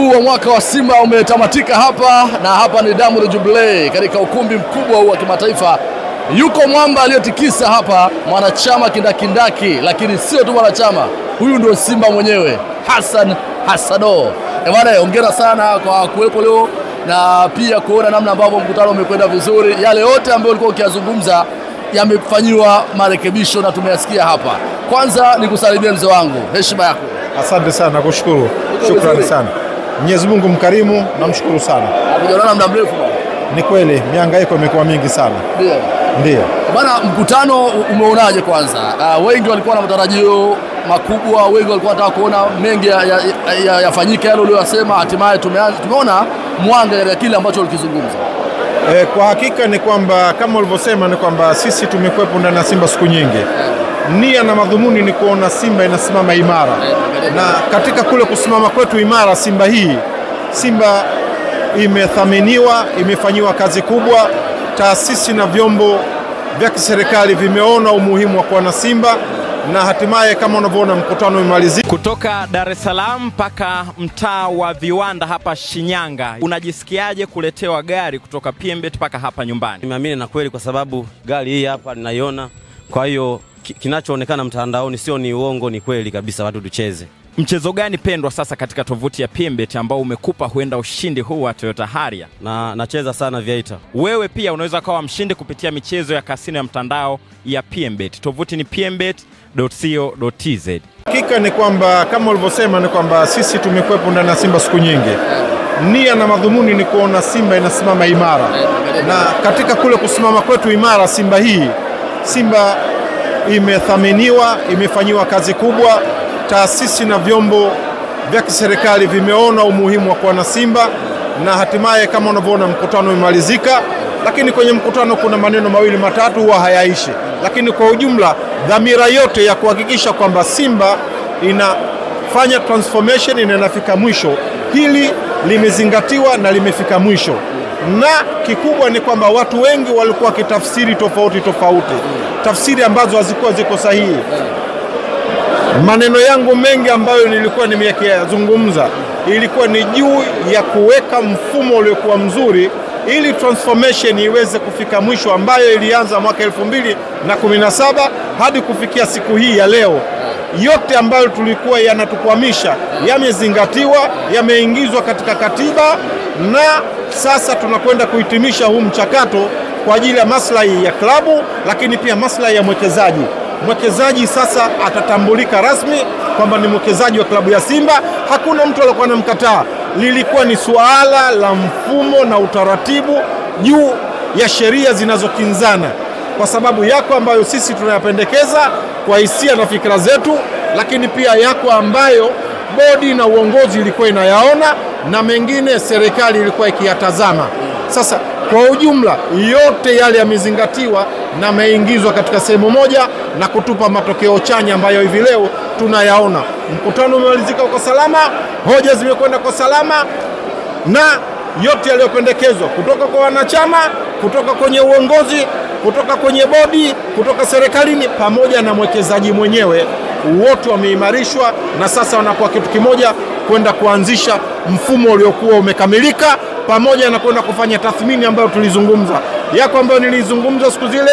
huu wa mwaka wa Simba umetamatika hapa, na hapa ni Diamond Jubilee katika ukumbi mkubwa huu wa kimataifa. Yuko mwamba aliyetikisa hapa, mwanachama kindakindaki, lakini sio tu mwanachama, huyu ndio Simba mwenyewe, Hassan Hassano. Bwana, hongera sana kwa kuwepo leo na pia kuona namna ambavyo mkutano umekwenda vizuri. Yale yote ambayo ulikuwa ukiyazungumza yamefanywa marekebisho na tumeyasikia hapa. Kwanza nikusalimie mzee wangu, heshima yako. Asante sana, kushukuru. Shukrani sana. Mwenyezi Mungu mkarimu, namshukuru sana. Hatujaonana muda mrefu bwana. Ni kweli, mihangaiko imekuwa mingi sana. Ndio. Bwana, mkutano umeonaje kwanza? Wengi walikuwa na matarajio makubwa, wengi walikuwa wanataka kuona mengi yafanyike yale uliyosema, hatimaye tumeona mwanga ya kile ambacho ulikizungumza. Kwa hakika ni kwamba kama ulivyosema ni kwamba sisi tumekuwepo ndani ya Simba siku nyingi. Nia na madhumuni ni kuona Simba inasimama imara. Na katika kule kusimama kwetu imara, Simba imethaminiwa, imefanyiwa kazi kubwa. Taasisi na vyombo vya kiserikali vimeona umuhimu wa kuwa na Simba, na hatimaye kama unavyoona mkutano umemalizika. Kutoka Dar es Salaam mpaka mtaa wa Viwanda hapa Shinyanga, unajisikiaje kuletewa gari kutoka PMbet mpaka hapa nyumbani? Nimeamini na kweli, kwa sababu gari hii hapa ninaiona. Kwa hiyo kinachoonekana mtandaoni sio ni uongo, ni kweli kabisa, watu tucheze. Mchezo gani pendwa sasa katika tovuti ya PMbet ambao umekupa huenda ushindi huu wa Toyota Harrier? Nacheza sana Viator. Wewe pia unaweza kuwa mshindi kupitia michezo ya kasino ya mtandao ya PMbet. Tovuti ni pmbet.co.tz. Hakika ni kwamba kama ulivyosema ni kwamba sisi tumekuwepo ndani ya Simba siku nyingi. Nia na madhumuni ni kuona Simba inasimama imara. Na katika kule kusimama kwetu imara, Simba imethaminiwa, imefanyiwa kazi kubwa. Taasisi na vyombo vya kiserikali vimeona umuhimu wa kuwa na Simba, na hatimaye kama unavyoona mkutano umemalizika. Lakini kwenye mkutano kuna maneno mawili matatu huwa hayaishi, lakini kwa ujumla dhamira yote ya kuhakikisha kwamba Simba inafanya transformation inafika mwisho, hili limezingatiwa na limefika mwisho. Na kikubwa ni kwamba watu wengi walikuwa kitafsiri tofauti, tafsiri ambazo hazikuwa ziko sahihi. Maneno yangu mengi ambayo nilikuwa nimeyazungumza ilikuwa ni juu ya kuweka mfumo uliokuwa mzuri ili transformation iweze kufika mwisho, ambayo ilianza mwaka 2017 hadi kufikia siku hii ya leo. Yote ambayo tulikuwa yanatukwamisha yamezingatiwa, yameingizwa katika katiba, na sasa tunakwenda kuhitimisha huu mchakato kwa ajili ya maslahi ya klabu, lakini pia maslahi ya mwekezaji. Mwekezaji sasa atatambulika rasmi kwamba ni mwekezaji wa klabu ya Simba. Hakuna mtu alikuwa anamkataa. Lilikuwa ni suala la mfumo na utaratibu juu ya sheria zinazokinzana, kwa sababu yako ambayo sisi tunayapendekeza kwa hisia na fikra zetu, lakini pia yako ambayo bodi na uongozi ilikuwa inayaona, na mengine serikali ilikuwa ikiyatazama. Sasa kwa ujumla yote yale yamezingatiwa na yameingizwa katika sehemu moja na kutupa matokeo chanya ambayo hivi leo tunayaona. Mkutano umemalizika kwa salama, hoja zimekwenda kwa salama, na yote yaliyopendekezwa kutoka kwa wanachama, kutoka kwenye uongozi, kutoka kwenye bodi, kutoka serikalini, pamoja na mwekezaji mwenyewe, wote wameimarishwa, na sasa wanakuwa kitu kimoja kwenda kuanzisha mfumo uliokuwa umekamilika, pamoja na kwenda kufanya tathmini ambayo tulizungumza. Yako ambayo nilizungumza siku zile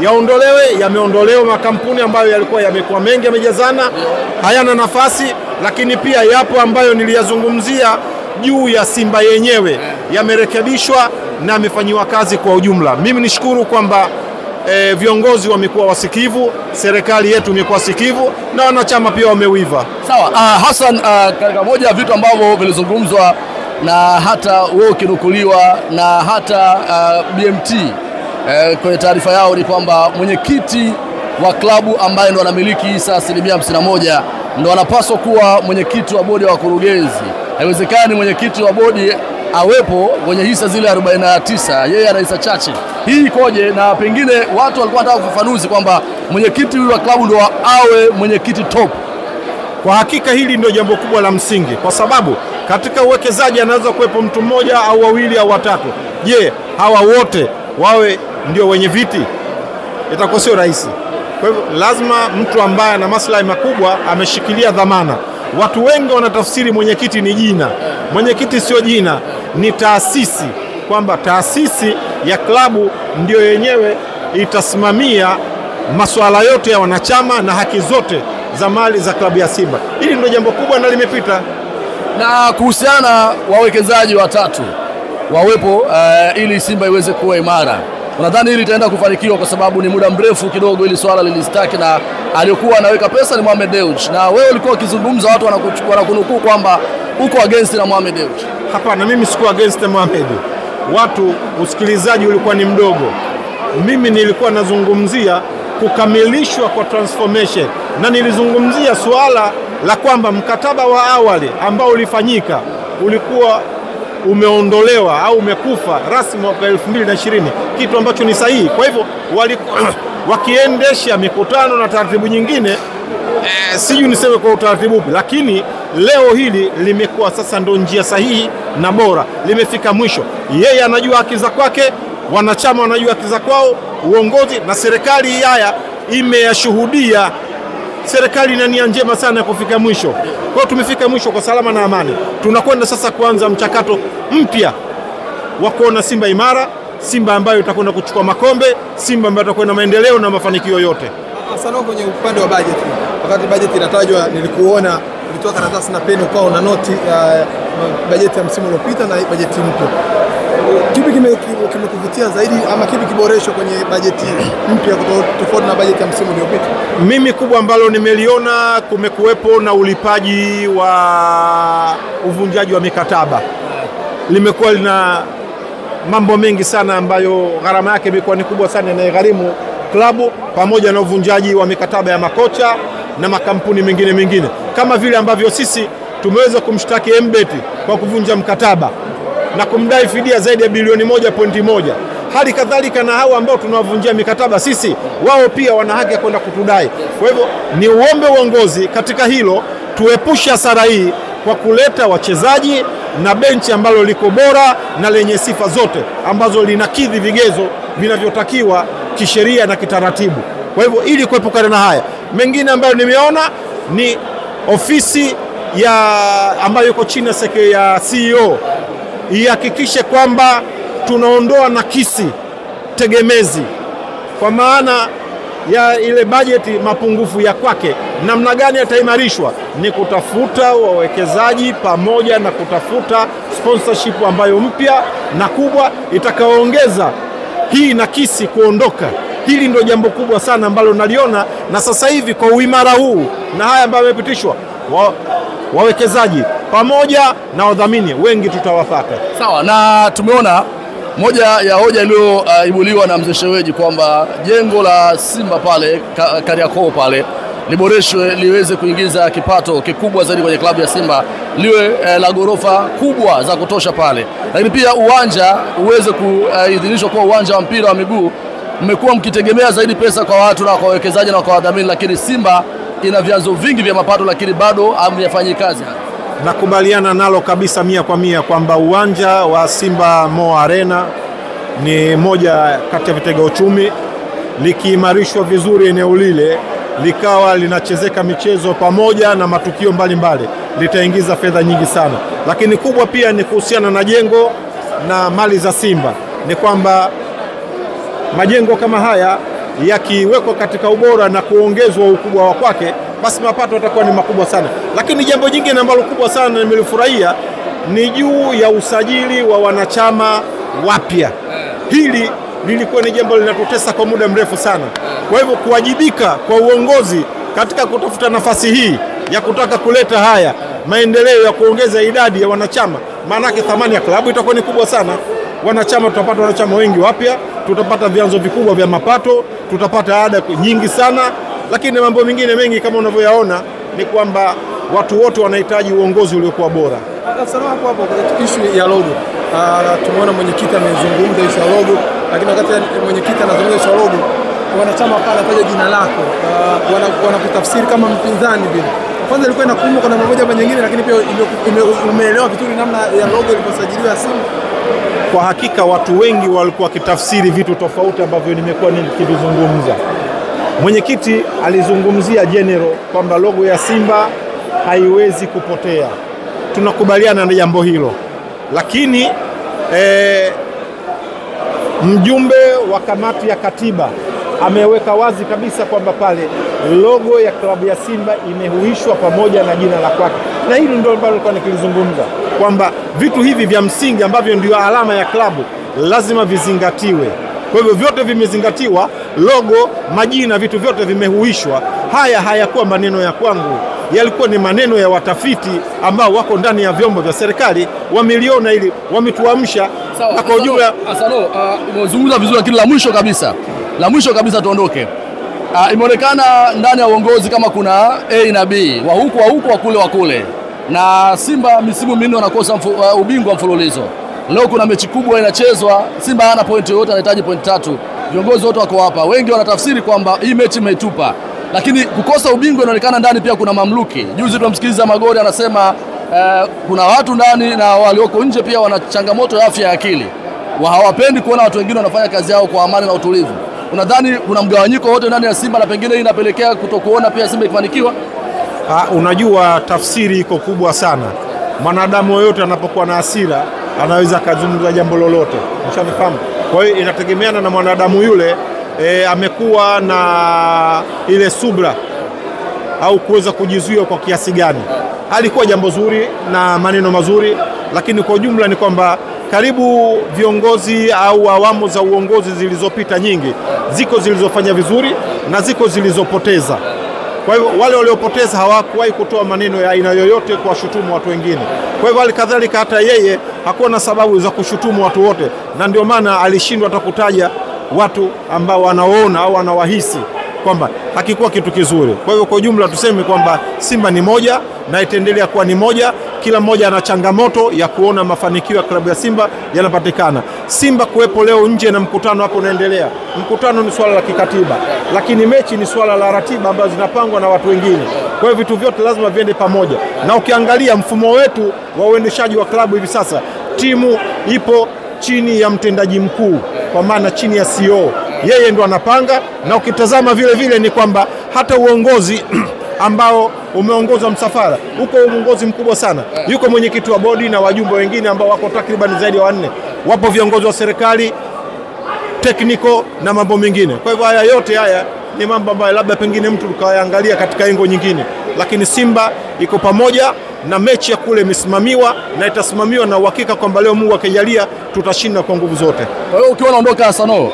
yaondolewe, yameondolewa. Makampuni ambayo yalikuwa yamekuwa mengi, yamejazana, hayana nafasi. Lakini pia yapo ambayo niliyazungumzia juu ya Simba yenyewe, yamerekebishwa na yamefanyiwa kazi kwa ujumla. Mimi nishukuru kwamba viongozi wamekuwa wasikivu, serikali yetu imekuwa sikivu, na wanachama pia wameuiva. Sawa. Hassan, katika moja ya vitu ambavyo vilizungumzwa na hata wewe ukinukuliwa na hata BMT kwenye taarifa yao ni kwamba mwenyekiti wa klabu ambaye ndo anamiliki hisa 51% ndo anapaswa kuwa mwenyekiti wa bodi ya wakurugenzi. Haiwezekani mwenyekiti wa bodi awepo kwenye hisa zile 49, yeye ana hisa chache. Hii ikoje? Na pengine watu walikuwa wanataka kufafanuzi kwamba mwenyekiti wa klabu ndo awe mwenyekiti top. Kwa hakika hili ndio jambo kubwa la msingi, kwa sababu katika uwekezaji anaweza kuwepo mtu mmoja au wawili au watatu. Je, hawa wote wawe ndio wenye viti? Itakuwa sio rahisi. Kwa hivyo lazima mtu ambaye ana maslahi makubwa ameshikilia dhamana. Watu wengi wanatafsiri mwenyekiti ni jina. Mwenyekiti sio jina, ni taasisi, kwamba taasisi ya klabu ndio yenyewe itasimamia masuala yote ya wanachama na haki zote za mali za klabu ya Simba. Hili ndio jambo kubwa na limepita. Na kuhusiana wawekezaji watatu wawepo ili Simba iweze kuwa imara, unadhani hili litaenda kufanikiwa? Kwa sababu ni muda mrefu kidogo ili swala lilistaki, na aliyokuwa anaweka pesa ni Mohamed Dewji, na wewe ulikuwa ukizungumza watu wanakunukuu kwamba uko against na Mohamed Dewji. Hapana, mimi sikuwa against Mohamed. Watu, usikilizaji ulikuwa ni mdogo. Mimi nilikuwa nazungumzia kukamilishwa kwa transformation, na nilizungumzia suala la kwamba mkataba wa awali ambao ulifanyika ulikuwa umeondolewa au umekufa rasmi mwaka 2020, kitu ambacho ni sahihi. Kwa hivyo wakiendesha mikutano na taratibu nyingine, sijui niseme kwa utaratibu upi, lakini leo hili limekuwa sasa ndo njia sahihi na bora, limefika mwisho. Yeye anajua haki za kwake, wanachama wanajua haki za kwao, uongozi na serikali haya imeyashuhudia. Serikali ina nia njema sana ya kufika mwisho. Kwa hiyo tumefika mwisho kwa salama na amani. Tunakwenda sasa kuanza mchakato mpya wa kuona Simba imara, Simba ambayo itakwenda kuchukua makombe, Simba ambayo itakwenda maendeleo na mafanikio yote. Sana kwenye upande wa budget, wakati budget inatajwa nilikuona ulitoa karatasi na peni ukao na noti budget ya msimu uliopita na budget mpya. Kipi kimekuvutia zaidi ama kipi kiboresho kwenye budget mpya tofauti na budget ya msimu uliopita? Mimi kubwa ambalo nimeliona, kumekuwepo na ulipaji wa uvunjaji wa mikataba. Limekuwa lina mambo mengi sana ambayo gharama yake imekuwa ni kubwa sana, inayogharimu klabu, pamoja na uvunjaji wa mikataba ya makocha na makampuni mengine, kama vile ambavyo sisi tumeweza kumshtaki Mbet kwa kuvunja mkataba na kumdai fidia zaidi ya bilioni 1.1. Hali kadhalika na hao ambao tunawavunjia mikataba sisi, wao pia wana haki ya kwenda kutudai. Kwa hivyo ni uombe uongozi katika hilo, tuepushe hasara hii kwa kuleta wachezaji na benchi ambalo liko bora na lenye sifa zote ambazo linakidhi vigezo vinavyotakiwa kisheria na kitaratibu. Kwa hivyo ili kuepukana na haya mengine ambayo nimeona, ni ofisi ambayo iko chini ya CEO ihakikishe kwamba tunaondoa nakisi tegemezi, kwa maana ya ile bajeti mapungufu ya kwake. Namna gani yataimarishwa? Ni kutafuta wawekezaji pamoja na kutafuta sponsorship ambayo mpya na kubwa itakaoongeza hii nakisi kuondoka. Hili ndio jambo kubwa sana ambalo naliona, na sasa hivi kwa uimara huu na haya ambayo yamepitishwa, wawekezaji pamoja na wadhamini wengi tutawapata. Sawa, na tumeona moja ya hoja iliyoibuliwa na Mzee Sheweji kwamba jengo la Simba pale Kariakoo pale liboreshwe liweze kuingiza kipato kikubwa zaidi kwenye klabu ya Simba, liwe la ghorofa kubwa za kutosha pale, lakini pia uwanja uweze kuidhinishwa kuwa uwanja wa mpira wa miguu. Mmekuwa mkitegemea zaidi pesa kwa watu na kwa wawekezaji na kwa wadhamini, lakini Simba ina vyanzo vingi vya mapato lakini bado hamyafanyi kazi. Nakubaliana nalo kabisa 100% kwamba uwanja wa Simba Mo Arena ni moja kati ya vitega uchumi. Likiimarishwa vizuri eneo lile, likawa linachezeka michezo pamoja na matukio mbalimbali, litaingiza fedha nyingi sana. Lakini kubwa pia ni kuhusiana na jengo na mali za Simba, ni kwamba majengo kama haya yakiwekwa katika ubora na kuongezwa ukubwa wa kwake, basi mapato yatakuwa ni makubwa sana. Lakini jambo jingine ambalo kubwa sana nimelifurahia ni juu ya usajili wa wanachama wapya. Hili lilikuwa ni jambo linatutesa kwa muda mrefu sana. Kwa hivyo kuwajibika kwa uongozi katika kutafuta nafasi hii ya kutaka kuleta haya maendeleo ya kuongeza idadi ya wanachama, maana yake thamani ya klabu itakuwa ni kubwa sana. Wanachama, tutapata wanachama wengi wapya, tutapata vyanzo vikubwa vya mapato, tutapata ada nyingi sana, lakini mambo mengine mengi kama unavyoyaona ni kwamba watu wote wanahitaji uongozi uliokuwa bora. Sana hapo issue ya logo. Tumeona mwenyekiti amezungumza issue ya logo, lakini wakati mwenyekiti anazungumza issue ya logo, wanachama pale anataja jina lako, wanakutafsiri kama mpinzani vile. Kwanza ilikuwa inakuuma kwa namna moja ama nyingine, lakini pia umeelewa vizuri namna ya logo ilivyosajiliwa Simba. Kwa hakika watu wengi walikuwa kitafsiri vitu tofauti ambavyo nimekuwa nikivizungumza. Mwenyekiti alizungumzia general kwamba logo ya Simba haiwezi kupotea. Tunakubaliana na jambo hilo, lakini mjumbe wa kamati ya katiba ameweka wazi kabisa kwamba pale logo ya klabu ya Simba imehuishwa pamoja na jina la kwake, na hili ndio ambalo nilikuwa nikilizungumza kwamba vitu hivi vya msingi ambavyo ndio alama ya klabu lazima vizingatiwe. Kwa hivyo vyote vimezingatiwa, logo, majina, vitu vyote vimehuishwa. Haya hayakuwa maneno ya kwangu, yalikuwa ni maneno ya watafiti ambao wako ndani ya vyombo vya serikali, wameliona ili wametuamsha. Sawa, kwa ujumla Asano, umezungumza vizuri, lakini la mwisho kabisa tuondoke. Imeonekana ndani ya uongozi kama kuna A na B, wa huku wa kule, na Simba misimu minne wanakosa ubingwa mfululizo. Leo kuna mechi kubwa inachezwa, Simba hana pointi yoyote, anahitaji pointi 3. Viongozi wote wako hapa, wengi wanatafsiri kwamba hii mechi imeitupa, lakini kukosa ubingwa inaonekana ndani pia kuna mamluki. Juzi tunamsikiliza Magori anasema kuna watu ndani na walioko nje pia wana changamoto ya afya ya akili, hawapendi kuona watu wengine wanafanya kazi yao kwa amani na utulivu. Unadhani kuna mgawanyiko wote ndani ya Simba na pengine hii inapelekea kutokuona pia Simba ikifanikiwa? Unajua, tafsiri iko kubwa sana. Mwanadamu yoyote anapokuwa na hasira anaweza kuzungumza jambo lolote, mshanifahamu. Kwa hiyo inategemeana na mwanadamu yule amekuwa na ile subra au kuweza kujizuia kwa kiasi gani. Halikuwa jambo zuri na maneno mazuri, lakini kwa ujumla ni kwamba karibu viongozi au awamu za uongozi zilizopita nyingi, ziko zilizofanya vizuri na ziko zilizopoteza. Kwa hivyo wale waliopoteza hawakuwahi kutoa maneno ya aina yoyote kuwashutumu watu wengine. Kwa hivyo alikadhalika hata yeye hakuwa na sababu za kushutumu watu wote, na ndio maana alishindwa hata kutaja watu ambao wanaona au wanawahisi kwamba hakikuwa kitu kizuri. Kwa hivyo kwa ujumla tuseme kwamba Simba ni moja na itaendelea kuwa ni moja. Kila mmoja ana changamoto ya kuona mafanikio ya klabu ya Simba yanapatikana. Simba kuwepo leo nje na mkutano hapo unaendelea. Mkutano ni swala la kikatiba, lakini mechi ni swala la ratiba ambazo zinapangwa na watu wengine. Kwa hiyo vitu vyote lazima viende pamoja. Na ukiangalia mfumo wetu wa uendeshaji wa klabu hivi sasa, timu ipo chini ya mtendaji mkuu, kwa maana chini ya CEO. Yeye ndo anapanga, na ukitazama vile vile ni kwamba hata uongozi ambao umeongoza msafara uko uongozi mkubwa sana. Yuko mwenyekiti wa bodi na wajumbe wengine ambao wako takriban zaidi ya 4. Wapo viongozi wa serikali, technical na mambo mengine. Kwa hivyo haya yote haya ni mambo ambayo labda pengine mtu ukayaangalia katika engo nyingine, lakini Simba iko pamoja na mechi ya kule imesimamiwa na itasimamiwa na uhakika kwamba leo Mungu akijalia tutashinda kwa nguvu zote. Kwa hiyo ukiwa unaondoka Asano,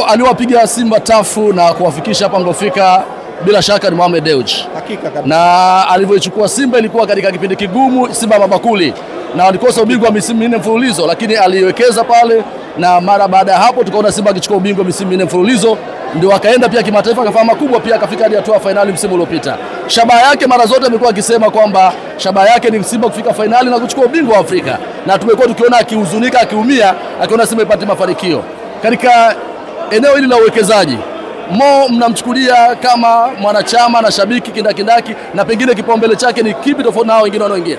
aliwapiga Simba tafu na kuwafikisha hapa mlofika bila shaka ni Mohamed Dewji. Hakika kabisa. Na alivyoichukua Simba ilikuwa katika kipindi kigumu, Simba mabakuli, na walikosa ubingwa misimu 4 mfululizo, lakini aliwekeza pale, na mara baada ya hapo tukaona Simba akichukua ubingwa misimu 4 mfululizo, ndio akaenda pia kimataifa, akafanya makubwa pia, akafika hadi hatua finali msimu uliopita. Shabaha yake mara zote amekuwa akisema kwamba shabaha yake ni Simba kufika finali na kuchukua ubingwa wa Afrika, na tumekuwa tukiona akihuzunika, akiumia, akiona Simba ipate mafanikio. Katika eneo hili la uwekezaji, Mo mnamchukulia kama mwanachama na shabiki kindakindaki, na pengine kipaumbele chake ni kipi tofauti na hao wengine wanaoingia?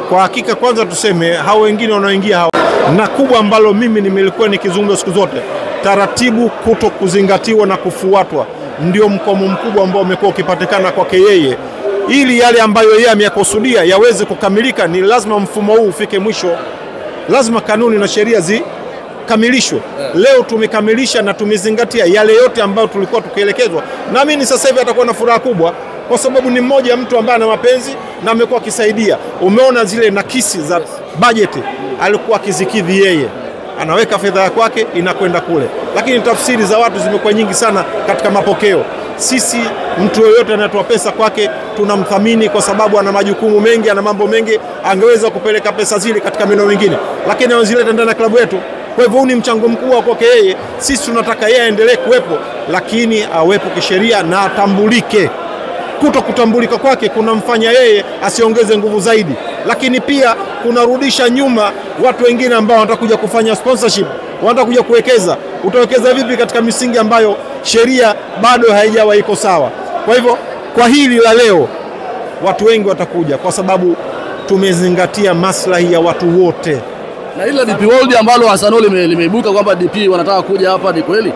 Kwa hakika kwanza tuseme hao wengine wanaoingia hao, na kubwa ambalo mimi nimelikuwa nikizungumza siku zote, taratibu kuto kuzingatiwa na kufuatwa ndio mkomo mkubwa ambao umekuwa ukipatikana kwake yeye. Ili yale ambayo yeye ameyakusudia yaweze kukamilika, ni lazima mfumo huu ufike mwisho, lazima kanuni na sheria kamilishwe. Leo tumekamilisha na tumezingatia yale yote ambayo tulikuwa tukielekezwa. Naamini sasa hivi atakuwa na furaha kubwa, kwa sababu ni mmoja mtu ambaye ana mapenzi na amekuwa akisaidia. Umeona zile nakisi za bajeti alikuwa akizikidhi yeye, anaweka fedha ya kwake inakwenda kule, lakini tafsiri za watu zimekuwa nyingi sana katika mapokeo. Sisi mtu yoyote anatoa pesa kwake tunamthamini, kwa sababu ana majukumu mengi, ana mambo mengi, angeweza kupeleka pesa zile katika maeneo mengine, lakini anazileta ndani ya klabu yetu. Kwa hivyo ni mchango mkubwa kwake yeye. Sisi tunataka yeye aendelee kuwepo, lakini awepo kisheria na atambulike. Kuto kutambulika kwake kunamfanya yeye asiongeze nguvu zaidi, lakini pia kunarudisha nyuma watu wengine ambao watakuja kufanya sponsorship, watakuja kuwekeza. Utawekeza vipi katika misingi ambayo sheria bado haijawa iko sawa? Kwa hivyo kwa hili la leo watu wengi watakuja, kwa sababu tumezingatia maslahi ya watu wote. Na ile DP World ambalo Hasano limeibuka kwamba DP wanataka kuja hapa, ni kweli?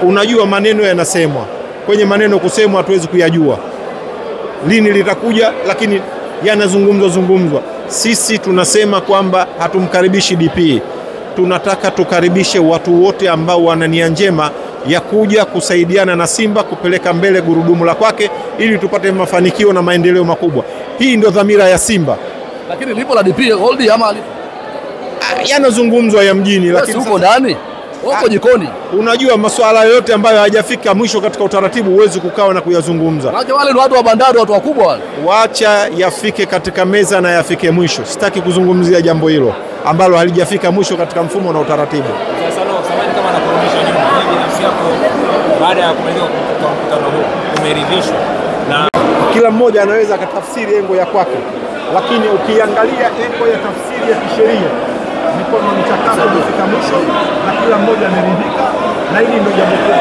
Unajua maneno yanasemwa, kwenye maneno kusemwa hatuwezi kuyajua, lini litakuja, lakini yanazungumzwa. Sisi tunasema kwamba hatumkaribishi DP, tunataka tukaribishe watu wote ambao wana nia njema ya kuja kusaidiana na Simba kupeleka mbele gurudumu la kwake ili tupate mafanikio na maendeleo makubwa. Hii ndio dhamira ya Simba. Lakini lipo la DP Gold ama yanazungumzwa ya mjini, lakini uko ndani, uko jikoni. Unajua masuala yote ambayo hayajafika mwisho katika utaratibu huwezi kukaa na kuyazungumza. Maana wale ni watu wa bandari, watu wakubwa wale. Waacha yafike katika meza na yafike mwisho. Sitaki kuzungumzia jambo hilo ambalo halijafika mwisho katika mfumo na utaratibu. Sasa samahani kama nakurudisha nyuma, hivi nafsi yako baada ya kumaliza mkutano huu umeridhishwa? Na kila mmoja anaweza akatafsiri engo ya kwake, lakini ukiangalia engo ya tafsiri ya kisheria ni kwamba mchakato umefika mwisho na kila mmoja ameridhika, na hili ndio jambo kubwa.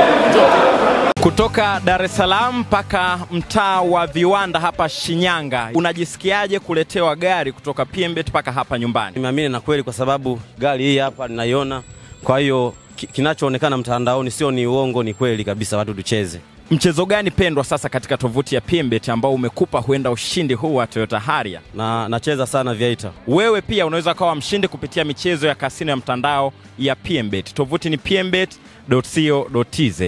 Kutoka Dar es Salaam mpaka mtaa wa Viwanda hapa Shinyanga, unajisikiaje kuletewa gari kutoka PMbet mpaka hapa nyumbani? Nimeamini na kweli, kwa sababu gari hii hapa ninaiona. Kwa hiyo kinachoonekana mtandaoni sio ni uongo, ni kweli kabisa, watu tucheze. Mchezo gani pendwa sasa katika tovuti ya PMbet ambao umekupa huenda ushindi huu wa Toyota Harrier? Na nacheza sana Viator. Wewe pia unaweza kuwa mshindi kupitia michezo ya kasino ya mtandao ya PMbet. Tovuti ni pmbet.co.tz.